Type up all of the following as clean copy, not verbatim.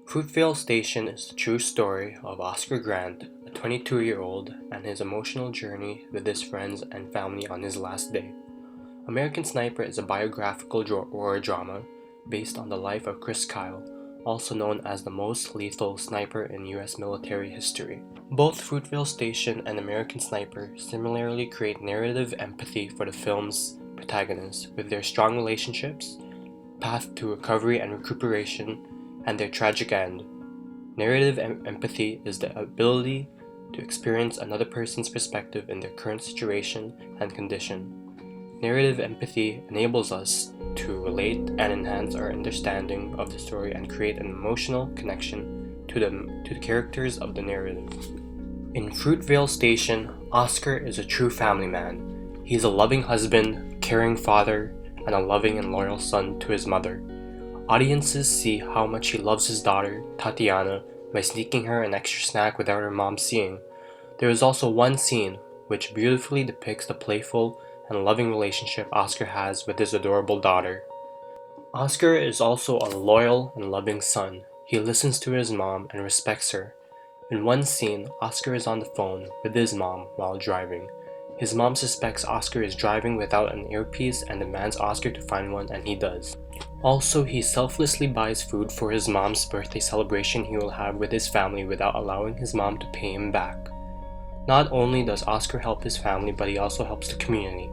Fruitvale Station is the true story of Oscar Grant, a 22-year-old, and his emotional journey with his friends and family on his last day. American Sniper is a biographical horror drama based on the life of Chris Kyle, also known as the most lethal sniper in U.S. military history. Both Fruitvale Station and American Sniper similarly create narrative empathy for the film's protagonists with their strong relationships, path to recovery and recuperation, and their tragic end. Narrative empathy is the ability to experience another person's perspective in their current situation and condition. Narrative empathy enables us to relate and enhance our understanding of the story and create an emotional connection to the characters of the narrative. In Fruitvale Station, Oscar is a true family man. He is a loving husband, caring father, and a loving and loyal son to his mother. Audiences see how much he loves his daughter, Tatiana, by sneaking her an extra snack without her mom seeing. There is also one scene which beautifully depicts the playful and loving relationship Oscar has with his adorable daughter. Oscar is also a loyal and loving son. He listens to his mom and respects her. In one scene, Oscar is on the phone with his mom while driving. His mom suspects Oscar is driving without an earpiece and demands Oscar to find one, and he does. Also, he selflessly buys food for his mom's birthday celebration he will have with his family without allowing his mom to pay him back. Not only does Oscar help his family, but he also helps the community.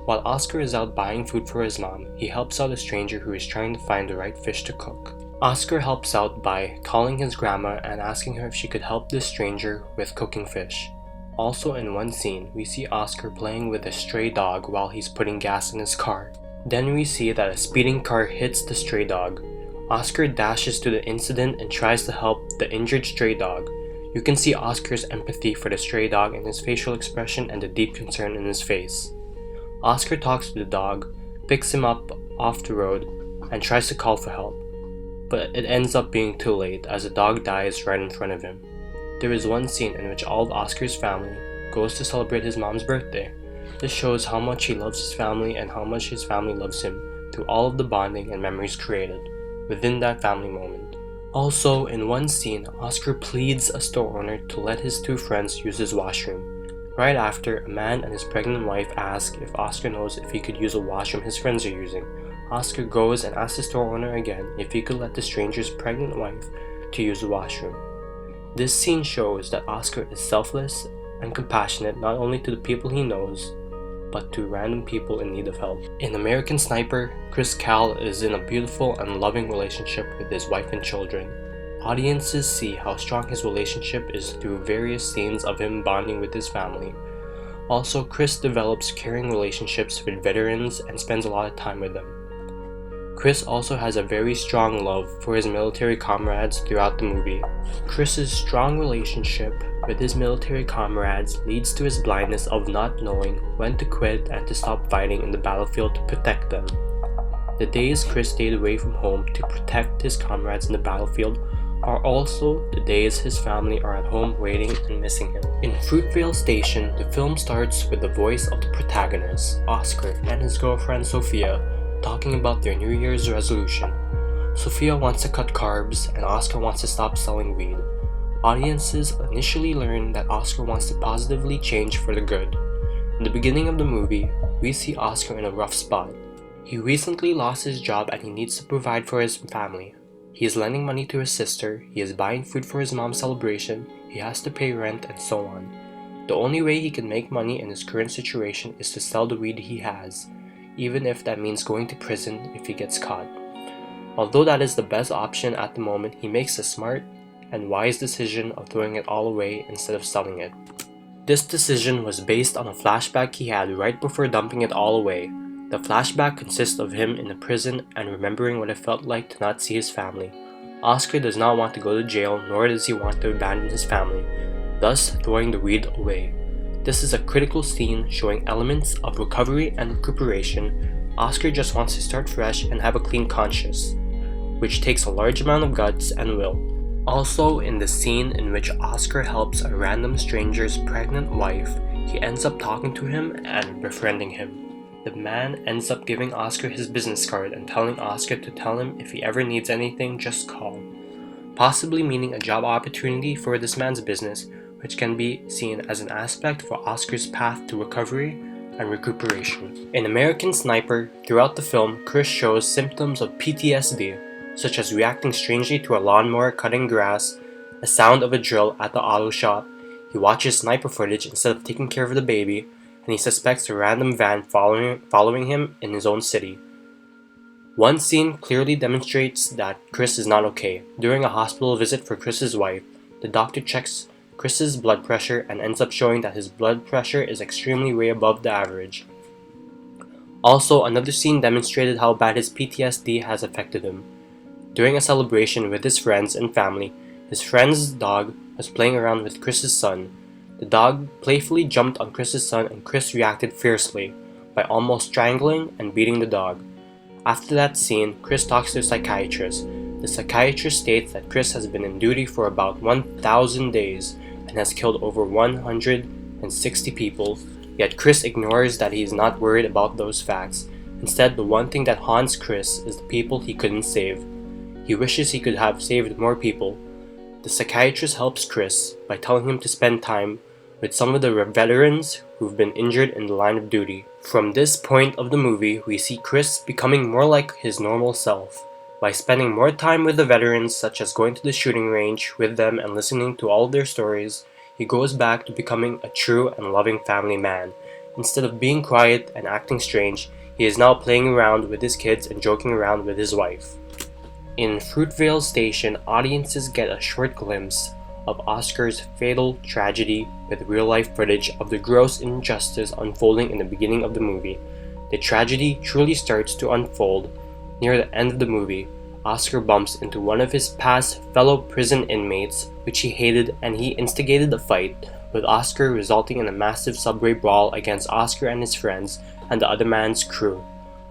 While Oscar is out buying food for his mom, he helps out a stranger who is trying to find the right fish to cook. Oscar helps out by calling his grandma and asking her if she could help this stranger with cooking fish. Also in one scene, we see Oscar playing with a stray dog while he's putting gas in his car. Then we see that a speeding car hits the stray dog. Oscar dashes to the incident and tries to help the injured stray dog. You can see Oscar's empathy for the stray dog in his facial expression and the deep concern in his face. Oscar talks to the dog, picks him up off the road, and tries to call for help. But it ends up being too late as the dog dies right in front of him. There is one scene in which all of Oscar's family goes to celebrate his mom's birthday. This shows how much he loves his family and how much his family loves him through all of the bonding and memories created within that family moment. Also, in one scene, Oscar pleads a store owner to let his two friends use his washroom. Right after, a man and his pregnant wife ask if Oscar knows if he could use a washroom his friends are using. Oscar goes and asks the store owner again if he could let the stranger's pregnant wife to use the washroom. This scene shows that Oscar is selfless and compassionate not only to the people he knows, but to random people in need of help. In American Sniper, Chris Kyle is in a beautiful and loving relationship with his wife and children. Audiences see how strong his relationship is through various scenes of him bonding with his family. Also, Chris develops caring relationships with veterans and spends a lot of time with them. Chris also has a very strong love for his military comrades throughout the movie. Chris's strong relationship with his military comrades leads to his blindness of not knowing when to quit and to stop fighting in the battlefield to protect them. The days Chris stayed away from home to protect his comrades in the battlefield are also the days his family are at home waiting and missing him. In Fruitvale Station, the film starts with the voice of the protagonist, Oscar, and his girlfriend Sophia, talking about their New Year's resolution. Sophia wants to cut carbs and Oscar wants to stop selling weed. Audiences initially learn that Oscar wants to positively change for the good. In the beginning of the movie, we see Oscar in a rough spot. He recently lost his job and he needs to provide for his family. He is lending money to his sister, he is buying food for his mom's celebration, he has to pay rent, and so on. The only way he can make money in his current situation is to sell the weed he has, even if that means going to prison if he gets caught. Although that is the best option at the moment, he makes a smart and wise decision of throwing it all away instead of selling it. This decision was based on a flashback he had right before dumping it all away. The flashback consists of him in the prison and remembering what it felt like to not see his family. Oscar does not want to go to jail, nor does he want to abandon his family, thus throwing the weed away. This is a critical scene showing elements of recovery and recuperation. Oscar just wants to start fresh and have a clean conscience, which takes a large amount of guts and will. Also, in the scene in which Oscar helps a random stranger's pregnant wife, he ends up talking to him and befriending him. The man ends up giving Oscar his business card and telling Oscar to tell him if he ever needs anything, just call. possibly meaning a job opportunity for this man's business, which can be seen as an aspect for Oscar's path to recovery and recuperation. In American Sniper, throughout the film, Chris shows symptoms of PTSD, such as reacting strangely to a lawnmower cutting grass, a sound of a drill at the auto shop. He watches sniper footage instead of taking care of the baby, and he suspects a random van following him in his own city. One scene clearly demonstrates that Chris is not okay. During a hospital visit for Chris's wife, the doctor checks Chris's blood pressure and ends up showing that his blood pressure is extremely way above the average. Also, another scene demonstrated how bad his PTSD has affected him. During a celebration with his friends and family, his friend's dog was playing around with Chris's son. The dog playfully jumped on Chris's son and Chris reacted fiercely by almost strangling and beating the dog. After that scene, Chris talks to a psychiatrist. The psychiatrist states that Chris has been in duty for about 1,000 days and has killed over 160 people, yet Chris ignores that he is not worried about those facts. Instead, the one thing that haunts Chris is the people he couldn't save. He wishes he could have saved more people. The psychiatrist helps Chris by telling him to spend time with some of the veterans who've been injured in the line of duty. From this point of the movie, we see Chris becoming more like his normal self. By spending more time with the veterans, such as going to the shooting range with them and listening to all of their stories, he goes back to becoming a true and loving family man. Instead of being quiet and acting strange, he is now playing around with his kids and joking around with his wife. In Fruitvale Station, audiences get a short glimpse of Oscar's fatal tragedy with real-life footage of the gross injustice unfolding in the beginning of the movie. The tragedy truly starts to unfold near the end of the movie. Oscar bumps into one of his past fellow prison inmates, which he hated, and he instigated a fight, with Oscar resulting in a massive subway brawl against Oscar and his friends and the other man's crew.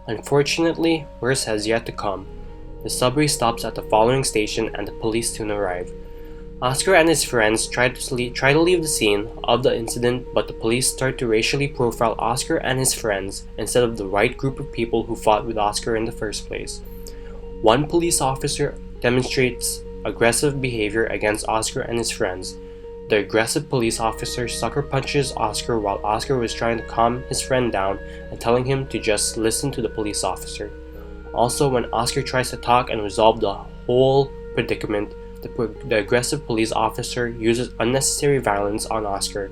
Unfortunately, worse has yet to come. The subway stops at the following station and the police soon arrive. Oscar and his friends try to leave the scene of the incident, but the police start to racially profile Oscar and his friends instead of the right group of people who fought with Oscar in the first place. One police officer demonstrates aggressive behavior against Oscar and his friends. The aggressive police officer sucker punches Oscar while Oscar was trying to calm his friend down and telling him to just listen to the police officer. Also, when Oscar tries to talk and resolve the whole predicament, the aggressive police officer uses unnecessary violence on Oscar.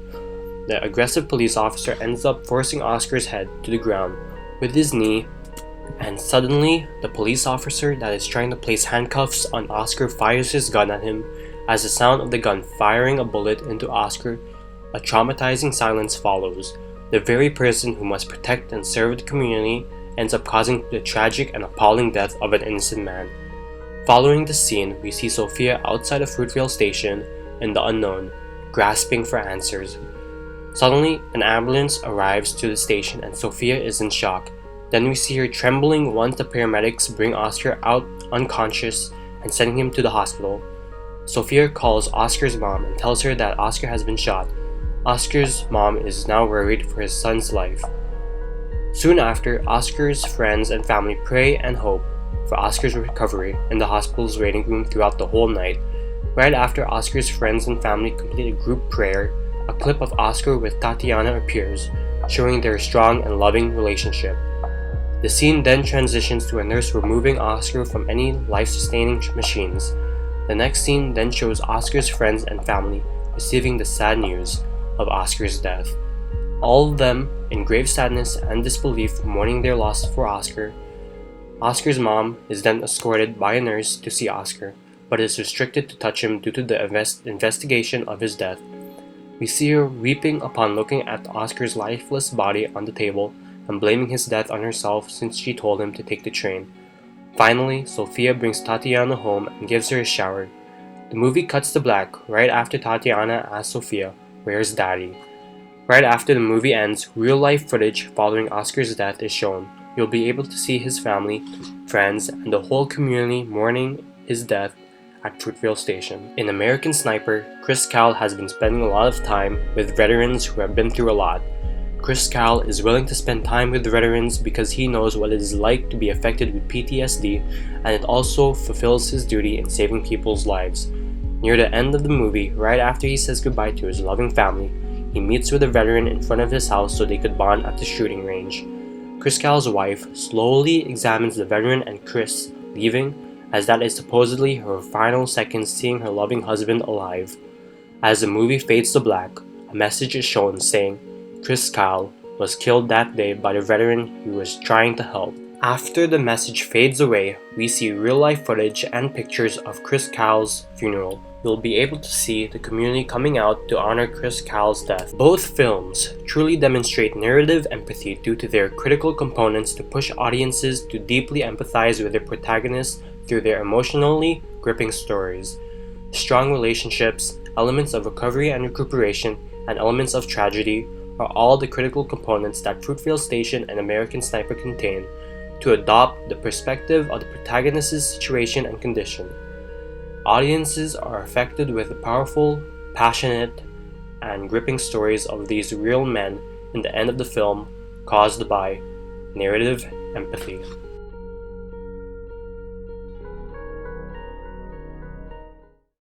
The aggressive police officer ends up forcing Oscar's head to the ground with his knee, and suddenly the police officer that is trying to place handcuffs on Oscar fires his gun at him. As the sound of the gun firing a bullet into Oscar, a traumatizing silence follows. The very person who must protect and serve the community ends up causing the tragic and appalling death of an innocent man. Following the scene, we see Sophia outside of Fruitvale Station in the unknown, grasping for answers. Suddenly, an ambulance arrives to the station and Sophia is in shock. Then we see her trembling once the paramedics bring Oscar out unconscious and sending him to the hospital. Sophia calls Oscar's mom and tells her that Oscar has been shot. Oscar's mom is now worried for his son's life. Soon after, Oscar's friends and family pray and hope for Oscar's recovery in the hospital's waiting room throughout the whole night. Right after Oscar's friends and family complete a group prayer, a clip of Oscar with Tatiana appears, showing their strong and loving relationship. The scene then transitions to a nurse removing Oscar from any life-sustaining machines. The next scene then shows Oscar's friends and family receiving the sad news of Oscar's death. All of them in grave sadness and disbelief mourning their loss for Oscar. Oscar's mom is then escorted by a nurse to see Oscar, but is restricted to touch him due to the investigation of his death. We see her weeping upon looking at Oscar's lifeless body on the table and blaming his death on herself since she told him to take the train. Finally, Sophia brings Tatiana home and gives her a shower. The movie cuts to black right after Tatiana asks Sophia, "Where's Daddy?" Right after the movie ends, real-life footage following Oscar's death is shown. You'll be able to see his family, friends, and the whole community mourning his death at Fruitvale Station. In American Sniper, Chris Cal has been spending a lot of time with veterans who have been through a lot. Chris Kyle is willing to spend time with the veterans because he knows what it is like to be affected with PTSD, and it also fulfills his duty in saving people's lives. Near the end of the movie, right after he says goodbye to his loving family, he meets with a veteran in front of his house so they could bond at the shooting range. Chris Kyle's wife slowly examines the veteran and Chris leaving, as that is supposedly her final seconds seeing her loving husband alive. As the movie fades to black, a message is shown saying Chris Kyle was killed that day by the veteran he was trying to help. After the message fades away, we see real-life footage and pictures of Chris Kyle's funeral. You'll be able to see the community coming out to honor Chris Kyle's death. Both films truly demonstrate narrative empathy due to their critical components to push audiences to deeply empathize with their protagonists through their emotionally gripping stories. Strong relationships, elements of recovery and recuperation, and elements of tragedy are all the critical components that Fruitvale Station and American Sniper contain to adopt the perspective of the protagonist's situation and condition. Audiences are affected with the powerful, passionate, and gripping stories of these real men in the end of the film caused by narrative empathy.